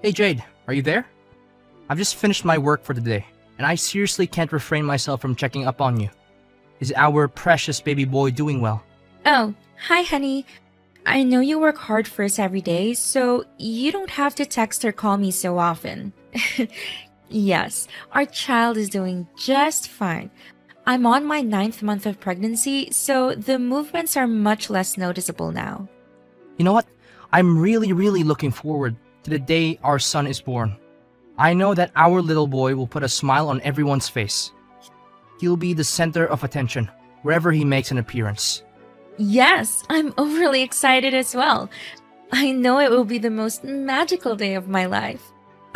Hey Jade, are you there? I've just finished my work for the day, and I seriously can't refrain myself from checking up on you. Is our precious baby boy doing well? Oh, hi, honey. I know you work hard for us every day, so you don't have to text or call me so often. Yes, our child is doing just fine. I'm on my ninth month of pregnancy, so the movements are much less noticeable now. You know what? I'm really looking forward to the day our son is born. I know that our little boy will put a smile on everyone's face. He'll be the center of attention wherever he makes an appearance. Yes, I'm overly excited as well. I know it will be the most magical day of my life.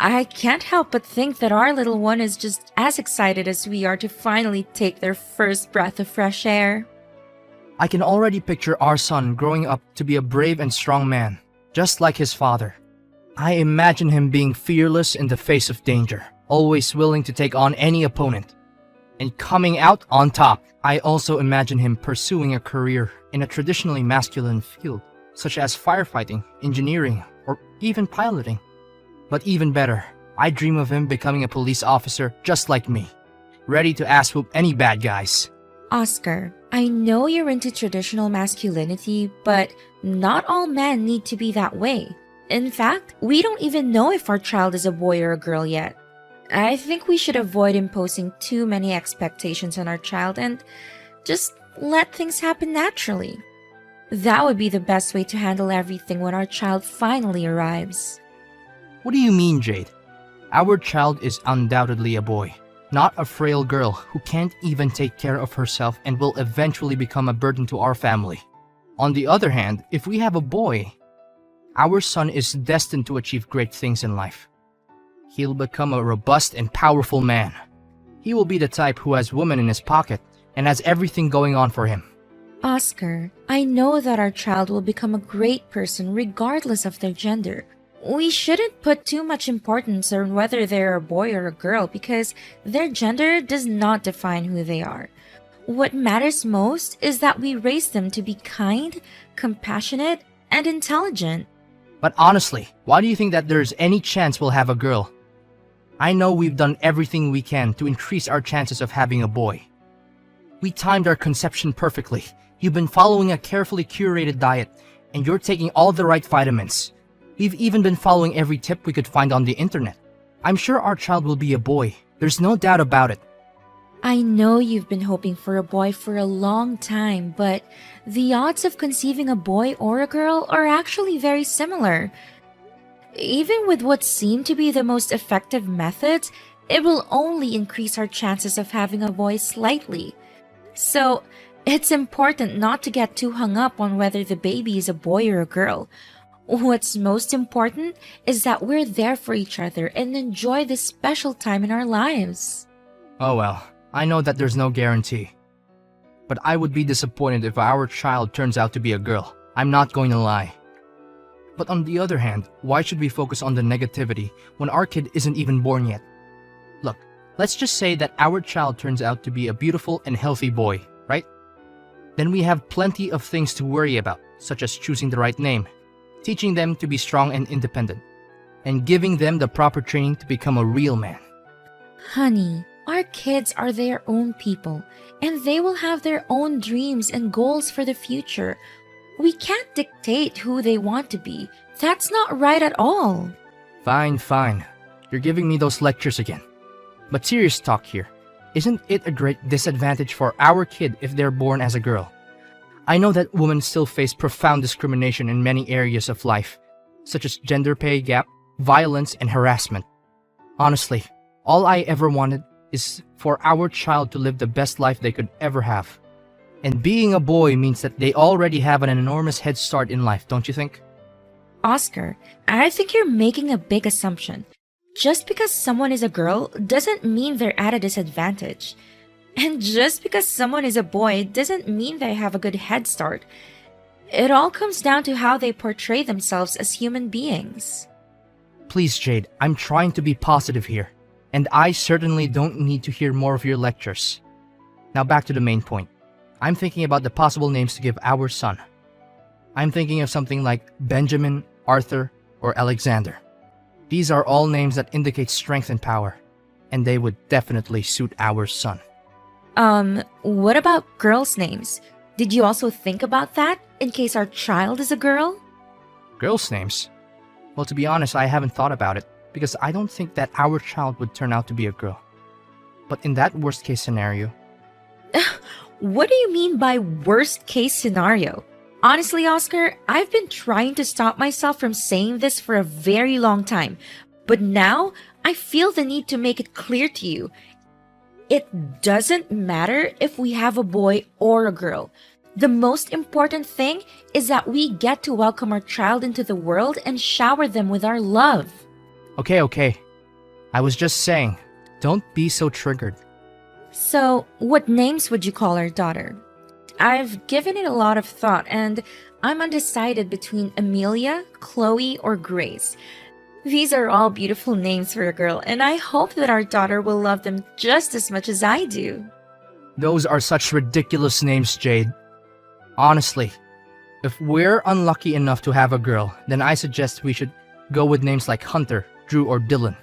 I can't help but think that our little one is just as excited as we are to finally take their first breath of fresh air. I can already picture our son growing up to be a brave and strong man, just like his father. I imagine him being fearless in the face of danger, always willing to take on any opponent, and coming out on top. I also imagine him pursuing a career in a traditionally masculine field, such as firefighting, engineering, or even piloting. But even better, I dream of him becoming a police officer just like me, ready to ass whoop any bad guys. Oscar, I know you're into traditional masculinity, but not all men need to be that way. In fact, we don't even know if our child is a boy or a girl yet. I think we should avoid imposing too many expectations on our child and just let things happen naturally. That would be the best way to handle everything when our child finally arrives. What do you mean, Jade? Our child is undoubtedly a boy, not a frail girl who can't even take care of herself and will eventually become a burden to our family. On the other hand, if we have a boy, our son is destined to achieve great things in life. He'll become a robust and powerful man. He will be the type who has women in his pocket and has everything going on for him. Oscar, I know that our child will become a great person regardless of their gender. We shouldn't put too much importance on whether they're a boy or a girl because their gender does not define who they are. What matters most is that we raise them to be kind, compassionate, and intelligent. But honestly, why do you think that there's any chance we'll have a girl? I know we've done everything we can to increase our chances of having a boy. We timed our conception perfectly. You've been following a carefully curated diet, and you're taking all the right vitamins. We've even been following every tip we could find on the internet. I'm sure our child will be a boy. There's no doubt about it. I know you've been hoping for a boy for a long time, but the odds of conceiving a boy or a girl are actually very similar. Even with what seem to be the most effective methods, it will only increase our chances of having a boy slightly. So, it's important not to get too hung up on whether the baby is a boy or a girl. What's most important is that we're there for each other and enjoy this special time in our lives. Oh well, I know that there's no guarantee. But I would be disappointed if our child turns out to be a girl. I'm not going to lie. But on the other hand, why should we focus on the negativity when our kid isn't even born yet? Look, let's just say that our child turns out to be a beautiful and healthy boy, right? Then we have plenty of things to worry about, such as choosing the right name, teaching them to be strong and independent, and giving them the proper training to become a real man. Honey, our kids are their own people, and they will have their own dreams and goals for the future. We can't dictate who they want to be. That's not right at all. Fine. You're giving me those lectures again. But serious talk here. Isn't it a great disadvantage for our kid if they're born as a girl? I know that women still face profound discrimination in many areas of life, such as gender pay gap, violence, and harassment. Honestly, all I ever wanted is for our child to live the best life they could ever have. And being a boy means that they already have an enormous head start in life, don't you think? Oscar, I think you're making a big assumption. Just because someone is a girl doesn't mean they're at a disadvantage. And just because someone is a boy doesn't mean they have a good head start. It all comes down to how they portray themselves as human beings. Please, Jade, I'm trying to be positive here. And I certainly don't need to hear more of your lectures. Now back to the main point. I'm thinking about the possible names to give our son. I'm thinking of something like Benjamin, Arthur, or Alexander. These are all names that indicate strength and power, and they would definitely suit our son. What about girls' names? Did you also think about that, in case our child is a girl? Girls' names? Well, to be honest, I haven't thought about it, because I don't think that our child would turn out to be a girl. But in that worst case scenario... What do you mean by worst case scenario? Honestly, Oscar, I've been trying to stop myself from saying this for a very long time, but now I feel the need to make it clear to you. It doesn't matter if we have a boy or a girl. The most important thing is that we get to welcome our child into the world and shower them with our love. Okay. I was just saying, don't be so triggered. So, what names would you call our daughter? I've given it a lot of thought, and I'm undecided between Amelia, Chloe, or Grace. These are all beautiful names for a girl, and I hope that our daughter will love them just as much as I do. Those are such ridiculous names, Jade. Honestly, if we're unlucky enough to have a girl, then I suggest we should go with names like Hunter, Drew, or Dylan.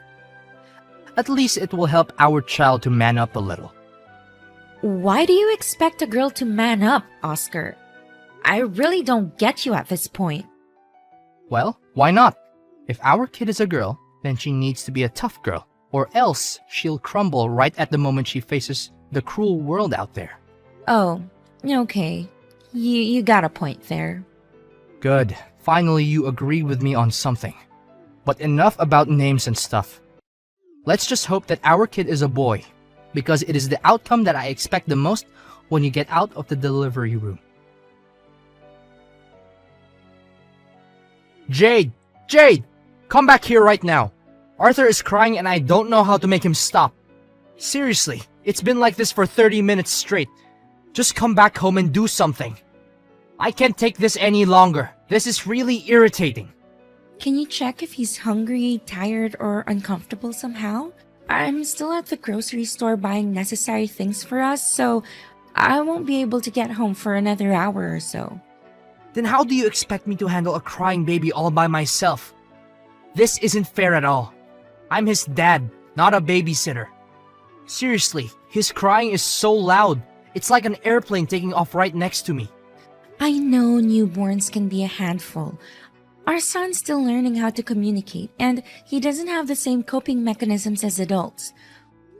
At least it will help our child to man up a little. Why do you expect a girl to man up, Oscar? I really don't get you at this point. Well, why not? If our kid is a girl, then she needs to be a tough girl, or else she'll crumble right at the moment she faces the cruel world out there. Oh, okay. You got a point there. Good. Finally, you agree with me on something. But enough about names and stuff. Let's just hope that our kid is a boy, because it is the outcome that I expect the most when you get out of the delivery room. Jade! Come back here right now. Arthur is crying and I don't know how to make him stop. Seriously, it's been like this for 30 minutes straight. Just come back home and do something. I can't take this any longer. This is really irritating. Can you check if he's hungry, tired, or uncomfortable somehow? I'm still at the grocery store buying necessary things for us, so I won't be able to get home for another hour or so. Then how do you expect me to handle a crying baby all by myself? This isn't fair at all. I'm his dad, not a babysitter. Seriously, his crying is so loud. It's like an airplane taking off right next to me. I know newborns can be a handful. Our son's still learning how to communicate, and he doesn't have the same coping mechanisms as adults.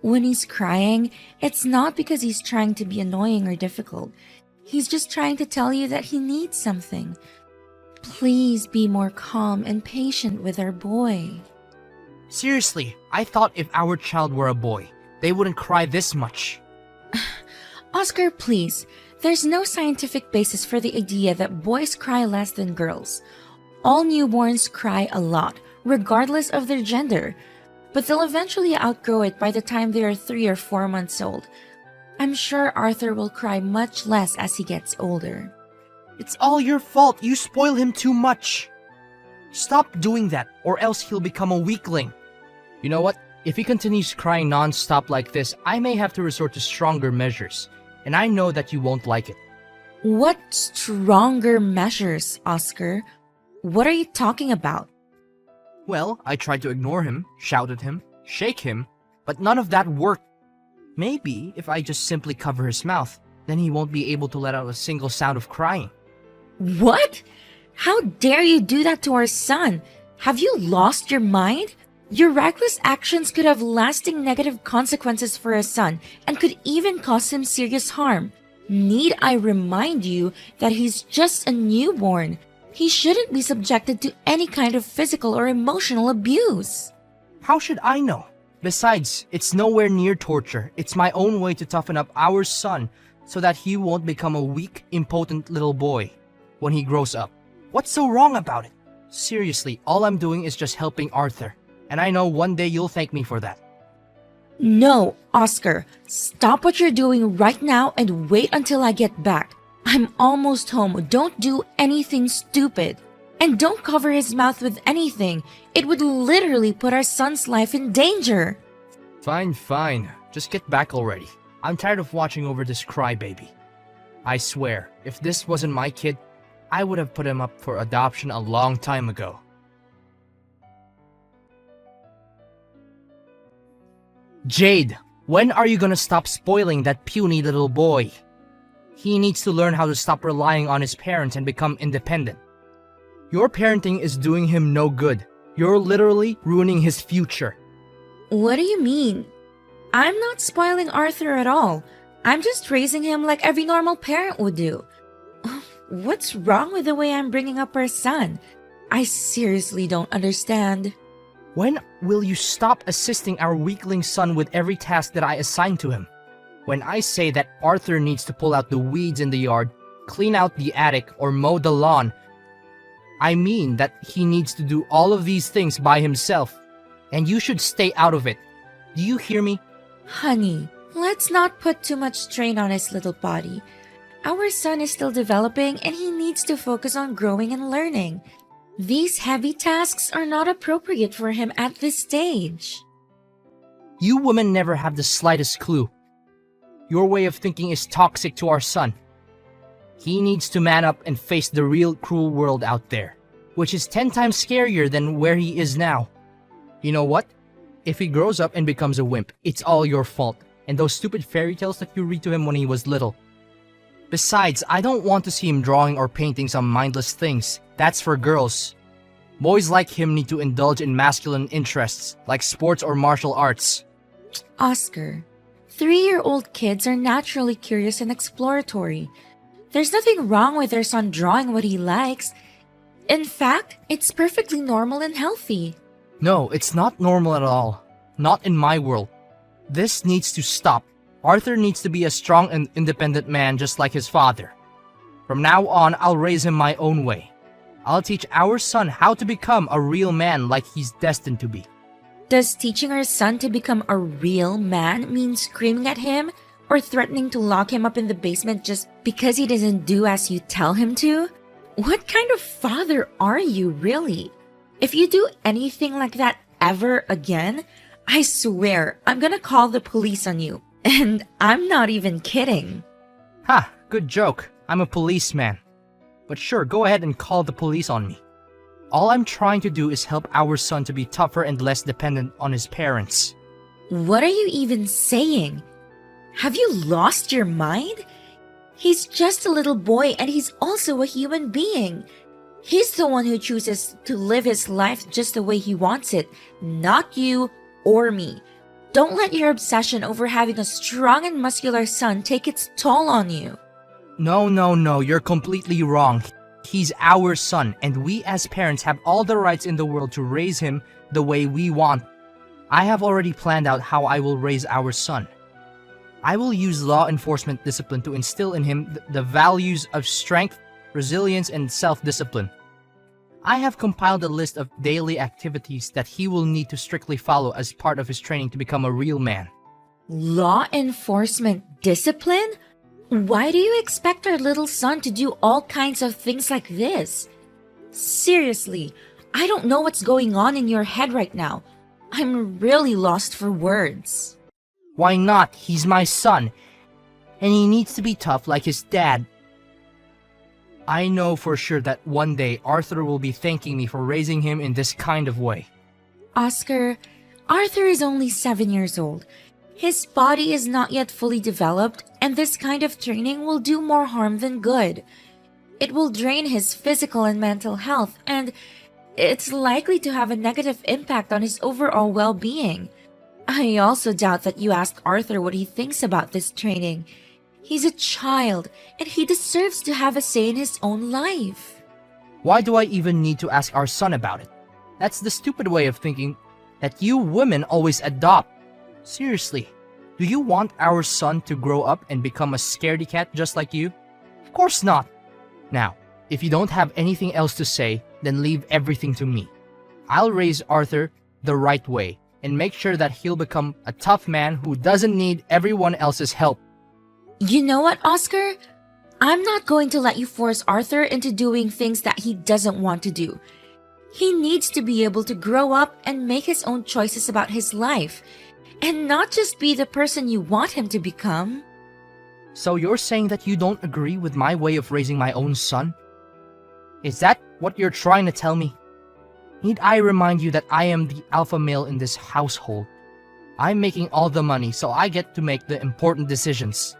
When he's crying, it's not because he's trying to be annoying or difficult. He's just trying to tell you that he needs something. Please be more calm and patient with our boy. Seriously, I thought if our child were a boy, they wouldn't cry this much. Oscar, please. There's no scientific basis for the idea that boys cry less than girls. All newborns cry a lot, regardless of their gender, but they'll eventually outgrow it by the time they are 3 or 4 months old. I'm sure Arthur will cry much less as he gets older. It's all your fault. You spoil him too much. Stop doing that, or else he'll become a weakling. You know what? If he continues crying non-stop like this, I may have to resort to stronger measures, and I know that you won't like it. What stronger measures, Oscar? What are you talking about? Well, I tried to ignore him, shout at him, shake him, but none of that worked. Maybe if I just simply cover his mouth, then he won't be able to let out a single sound of crying. What? How dare you do that to our son? Have you lost your mind? Your reckless actions could have lasting negative consequences for our son and could even cause him serious harm. Need I remind you that he's just a newborn? He shouldn't be subjected to any kind of physical or emotional abuse. How should I know? Besides, it's nowhere near torture. It's my own way to toughen up our son so that he won't become a weak, impotent little boy when he grows up. What's so wrong about it? Seriously, all I'm doing is just helping Arthur, and I know one day you'll thank me for that. No, Oscar. Stop what you're doing right now and wait until I get back. I'm almost home. Don't do anything stupid. And don't cover his mouth with anything. It would literally put our son's life in danger. Fine. Just get back already. I'm tired of watching over this crybaby. I swear, if this wasn't my kid, I would have put him up for adoption a long time ago. Jade, when are you gonna stop spoiling that puny little boy? He needs to learn how to stop relying on his parents and become independent. Your parenting is doing him no good. You're literally ruining his future. What do you mean? I'm not spoiling Arthur at all. I'm just raising him like every normal parent would do. What's wrong with the way I'm bringing up our son? I seriously don't understand. When will you stop assisting our weakling son with every task that I assign to him? When I say that Arthur needs to pull out the weeds in the yard, clean out the attic, or mow the lawn, I mean that he needs to do all of these things by himself, and you should stay out of it. Do you hear me? Honey, let's not put too much strain on his little body. Our son is still developing and he needs to focus on growing and learning. These heavy tasks are not appropriate for him at this stage. You women never have the slightest clue. Your way of thinking is toxic to our son. He needs to man up and face the real cruel world out there, which is 10 times scarier than where he is now. You know what? If he grows up and becomes a wimp, it's all your fault, and those stupid fairy tales that you read to him when he was little. Besides, I don't want to see him drawing or painting some mindless things. That's for girls. Boys like him need to indulge in masculine interests, like sports or martial arts. Oscar, 3-year-old kids are naturally curious and exploratory. There's nothing wrong with their son drawing what he likes. In fact, it's perfectly normal and healthy. No, it's not normal at all. Not in my world. This needs to stop. Arthur needs to be a strong and independent man just like his father. From now on, I'll raise him my own way. I'll teach our son how to become a real man like he's destined to be. Does teaching our son to become a real man mean screaming at him or threatening to lock him up in the basement just because he doesn't do as you tell him to? What kind of father are you, really? If you do anything like that ever again, I swear I'm gonna call the police on you. And I'm not even kidding. Ha, good joke. I'm a policeman. But sure, go ahead and call the police on me. All I'm trying to do is help our son to be tougher and less dependent on his parents. What are you even saying? Have you lost your mind? He's just a little boy and he's also a human being. He's the one who chooses to live his life just the way he wants it, not you or me. Don't let your obsession over having a strong and muscular son take its toll on you. No, you're completely wrong. He's our son, and we as parents have all the rights in the world to raise him the way we want. I have already planned out how I will raise our son. I will use law enforcement discipline to instill in him the values of strength, resilience, and self-discipline. I have compiled a list of daily activities that he will need to strictly follow as part of his training to become a real man. Law enforcement discipline? Why do you expect our little son to do all kinds of things like this? Seriously, I don't know what's going on in your head right now. I'm really lost for words. Why not? He's my son, and he needs to be tough like his dad. I know for sure that one day Arthur will be thanking me for raising him in this kind of way. Oscar, Arthur is only 7 years old. His body is not yet fully developed, and this kind of training will do more harm than good. It will drain his physical and mental health, and it's likely to have a negative impact on his overall well-being. I also doubt that you asked Arthur what he thinks about this training. He's a child, and he deserves to have a say in his own life. Why do I even need to ask our son about it? That's the stupid way of thinking that you women always adopt. Seriously, do you want our son to grow up and become a scaredy cat just like you? Of course not. Now, if you don't have anything else to say, then leave everything to me. I'll raise Arthur the right way and make sure that he'll become a tough man who doesn't need everyone else's help. You know what, Oscar? I'm not going to let you force Arthur into doing things that he doesn't want to do. He needs to be able to grow up and make his own choices about his life, and not just be the person you want him to become. So you're saying that you don't agree with my way of raising my own son? Is that what you're trying to tell me? Need I remind you that I am the alpha male in this household? I'm making all the money, so I get to make the important decisions.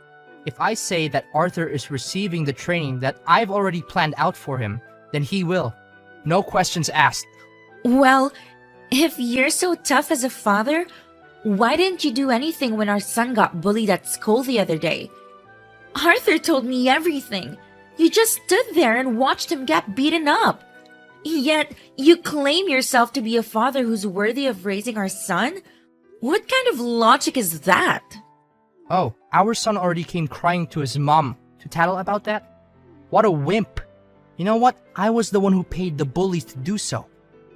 If I say that Arthur is receiving the training that I've already planned out for him, then he will. No questions asked. Well, if you're so tough as a father, why didn't you do anything when our son got bullied at school the other day? Arthur told me everything. You just stood there and watched him get beaten up. Yet, you claim yourself to be a father who's worthy of raising our son? What kind of logic is that? Oh, our son already came crying to his mom to tattle about that? What a wimp! You know what? I was the one who paid the bullies to do so.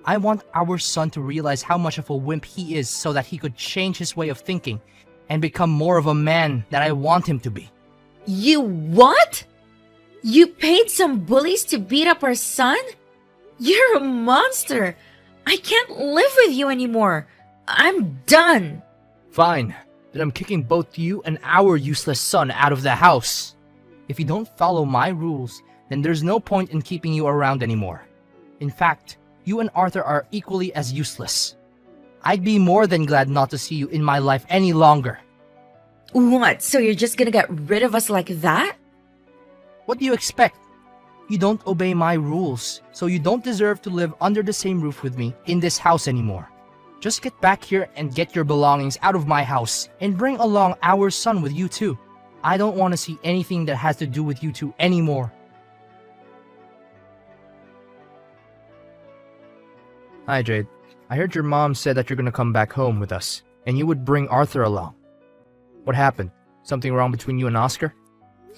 I want our son to realize how much of a wimp he is so that he could change his way of thinking and become more of a man that I want him to be. You what? You paid some bullies to beat up our son? You're a monster! I can't live with you anymore! I'm done! Fine, then I'm kicking both you and our useless son out of the house. If you don't follow my rules, then there's no point in keeping you around anymore. In fact, you and Arthur are equally as useless. I'd be more than glad not to see you in my life any longer. What, so you're just gonna get rid of us like that? What do you expect? You don't obey my rules, so you don't deserve to live under the same roof with me in this house anymore. Just get back here and get your belongings out of my house and bring along our son with you too. I don't want to see anything that has to do with you two anymore. Hi, Jade. I heard your mom said that you're gonna come back home with us, and you would bring Arthur along. What happened? Something wrong between you and Oscar?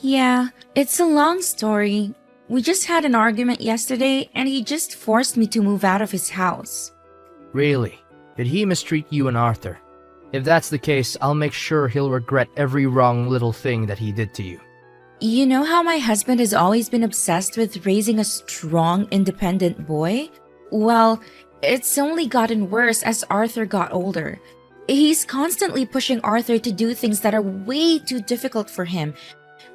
Yeah, it's a long story. We just had an argument yesterday and he just forced me to move out of his house. Really? Did he mistreat you and Arthur? If that's the case, I'll make sure he'll regret every wrong little thing that he did to you. You know how my husband has always been obsessed with raising a strong, independent boy? Well, it's only gotten worse as Arthur got older. He's constantly pushing Arthur to do things that are way too difficult for him,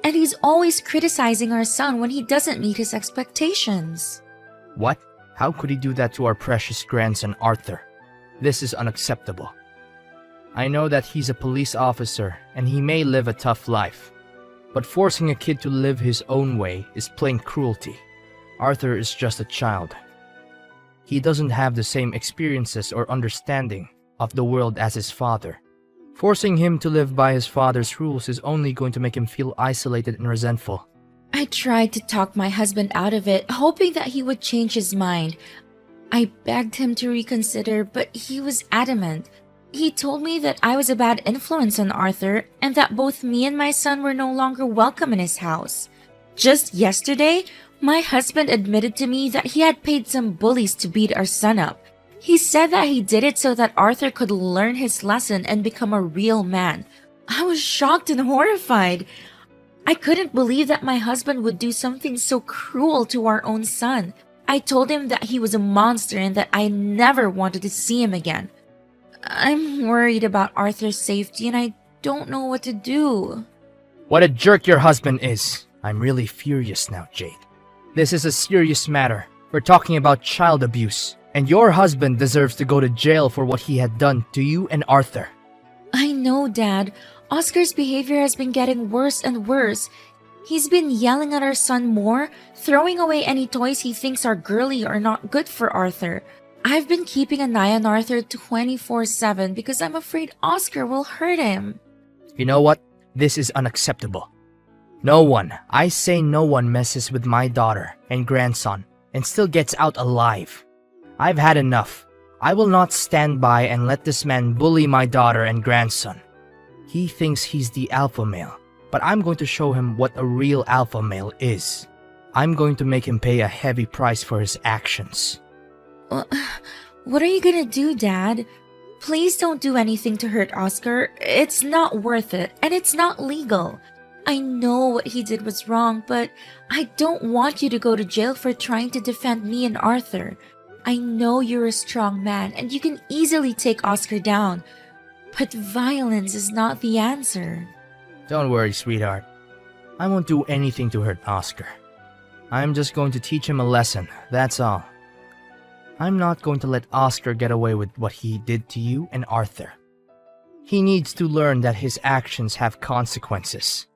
and he's always criticizing our son when he doesn't meet his expectations. What? How could he do that to our precious grandson Arthur? This is unacceptable. I know that he's a police officer and he may live a tough life, but forcing a kid to live his own way is plain cruelty. Arthur is just a child. He doesn't have the same experiences or understanding of the world as his father. Forcing him to live by his father's rules is only going to make him feel isolated and resentful. I tried to talk my husband out of it, hoping that he would change his mind. I begged him to reconsider, but he was adamant. He told me that I was a bad influence on Arthur and that both me and my son were no longer welcome in his house. Just yesterday, my husband admitted to me that he had paid some bullies to beat our son up. He said that he did it so that Arthur could learn his lesson and become a real man. I was shocked and horrified. I couldn't believe that my husband would do something so cruel to our own son. I told him that he was a monster and that I never wanted to see him again. I'm worried about Arthur's safety and I don't know what to do. What a jerk your husband is. I'm really furious now, Jade. This is a serious matter. We're talking about child abuse. And your husband deserves to go to jail for what he had done to you and Arthur. I know, Dad. Oscar's behavior has been getting worse and worse. He's been yelling at our son more, throwing away any toys he thinks are girly or not good for Arthur. I've been keeping an eye on Arthur 24/7 because I'm afraid Oscar will hurt him. You know what? This is unacceptable. No one, I say no one, messes with my daughter and grandson and still gets out alive. I've had enough. I will not stand by and let this man bully my daughter and grandson. He thinks he's the alpha male, but I'm going to show him what a real alpha male is. I'm going to make him pay a heavy price for his actions. What are you gonna do, Dad? Please don't do anything to hurt Oscar. It's not worth it, and it's not legal. I know what he did was wrong, but I don't want you to go to jail for trying to defend me and Arthur. I know you're a strong man and you can easily take Oscar down, but violence is not the answer. Don't worry, sweetheart. I won't do anything to hurt Oscar. I'm just going to teach him a lesson, that's all. I'm not going to let Oscar get away with what he did to you and Arthur. He needs to learn that his actions have consequences.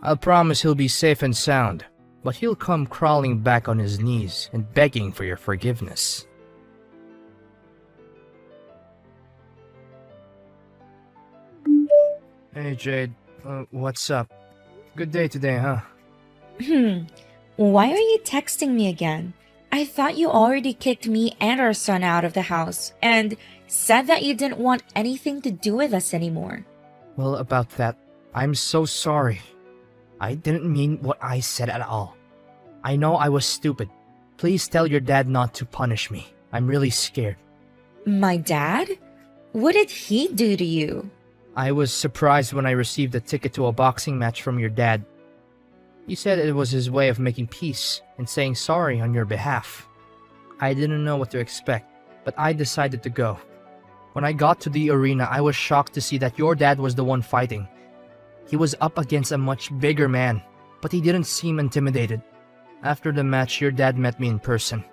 I'll promise he'll be safe and sound, but he'll come crawling back on his knees and begging for your forgiveness. Hey Jade, what's up? Good day today, huh? Why are you texting me again? I thought you already kicked me and our son out of the house and said that you didn't want anything to do with us anymore. Well, about that, I'm so sorry. I didn't mean what I said at all. I know I was stupid. Please tell your dad not to punish me. I'm really scared. My dad? What did he do to you? I was surprised when I received a ticket to a boxing match from your dad. He said it was his way of making peace and saying sorry on your behalf. I didn't know what to expect, but I decided to go. When I got to the arena, I was shocked to see that your dad was the one fighting. He was up against a much bigger man, but he didn't seem intimidated. After the match, your dad met me in person.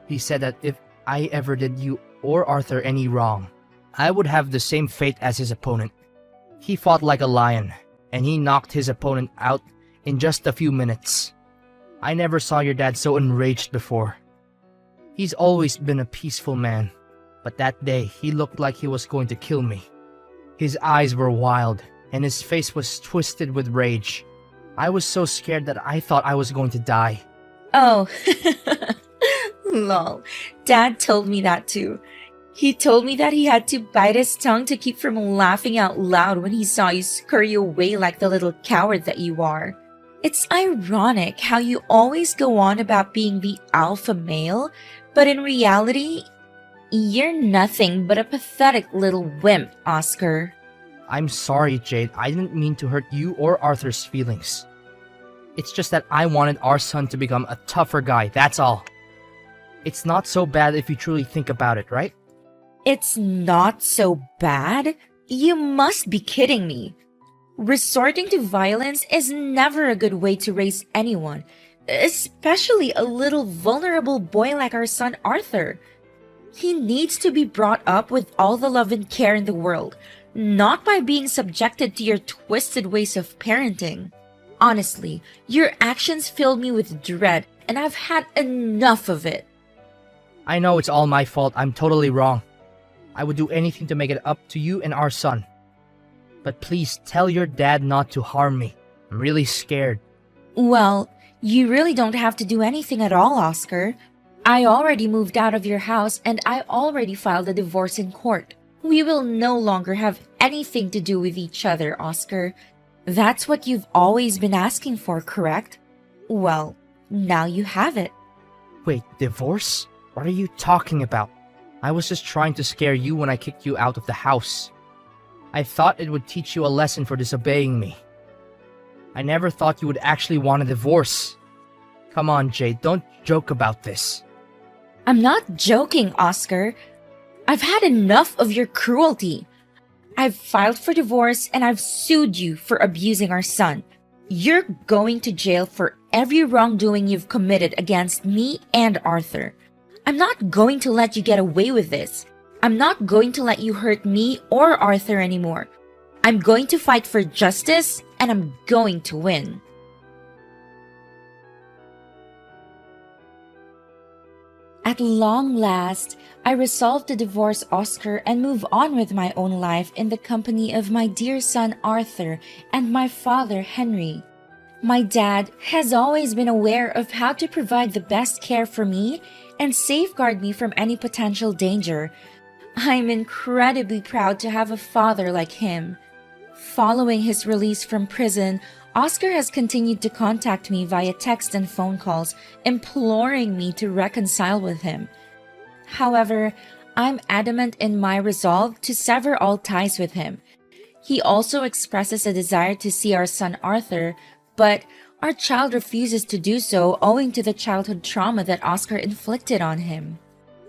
He said that if I ever did you or Arthur any wrong, I would have the same fate as his opponent. He fought like a lion, and he knocked his opponent out in just a few minutes. I never saw your dad so enraged before. He's always been a peaceful man, but that day he looked like he was going to kill me. His eyes were wild, and his face was twisted with rage. I was so scared that I thought I was going to die. Oh, lol. Dad told me that too. He told me that he had to bite his tongue to keep from laughing out loud when he saw you scurry away like the little coward that you are. It's ironic how you always go on about being the alpha male, but in reality, you're nothing but a pathetic little wimp, Oscar. I'm sorry, Jade. I didn't mean to hurt you or Arthur's feelings. It's just that I wanted our son to become a tougher guy, that's all. It's not so bad if you truly think about it, right? It's not so bad? You must be kidding me. Resorting to violence is never a good way to raise anyone, especially a little vulnerable boy like our son Arthur. He needs to be brought up with all the love and care in the world, not by being subjected to your twisted ways of parenting. Honestly, your actions filled me with dread, and I've had enough of it. I know it's all my fault. I'm totally wrong. I would do anything to make it up to you and our son. But please tell your dad not to harm me. I'm really scared. Well, you really don't have to do anything at all, Oscar. I already moved out of your house and I already filed a divorce in court. We will no longer have anything to do with each other, Oscar. That's what you've always been asking for, correct? Well, now you have it. Wait, divorce? What are you talking about? I was just trying to scare you when I kicked you out of the house. I thought it would teach you a lesson for disobeying me. I never thought you would actually want a divorce. Come on, Jade, don't joke about this. I'm not joking, Oscar. I've had enough of your cruelty. I've filed for divorce and I've sued you for abusing our son. You're going to jail for every wrongdoing you've committed against me and Arthur. I'm not going to let you get away with this. I'm not going to let you hurt me or Arthur anymore. I'm going to fight for justice and I'm going to win. At long last, I resolved to divorce Oscar and move on with my own life in the company of my dear son Arthur and my father Henry. My dad has always been aware of how to provide the best care for me and safeguard me from any potential danger. I'm incredibly proud to have a father like him. Following his release from prison, Oscar has continued to contact me via text and phone calls, imploring me to reconcile with him. However, I'm adamant in my resolve to sever all ties with him. He also expresses a desire to see our son Arthur, but our child refuses to do so owing to the childhood trauma that Oscar inflicted on him.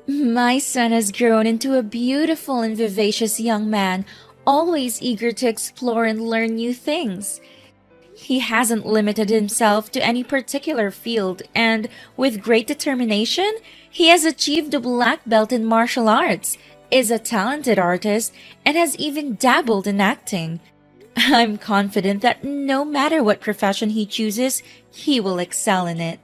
My son has grown into a beautiful and vivacious young man, always eager to explore and learn new things. He hasn't limited himself to any particular field, and with great determination, he has achieved a black belt in martial arts is a talented artist and has even dabbled in acting. I'm confident that no matter what profession he chooses, he will excel in it.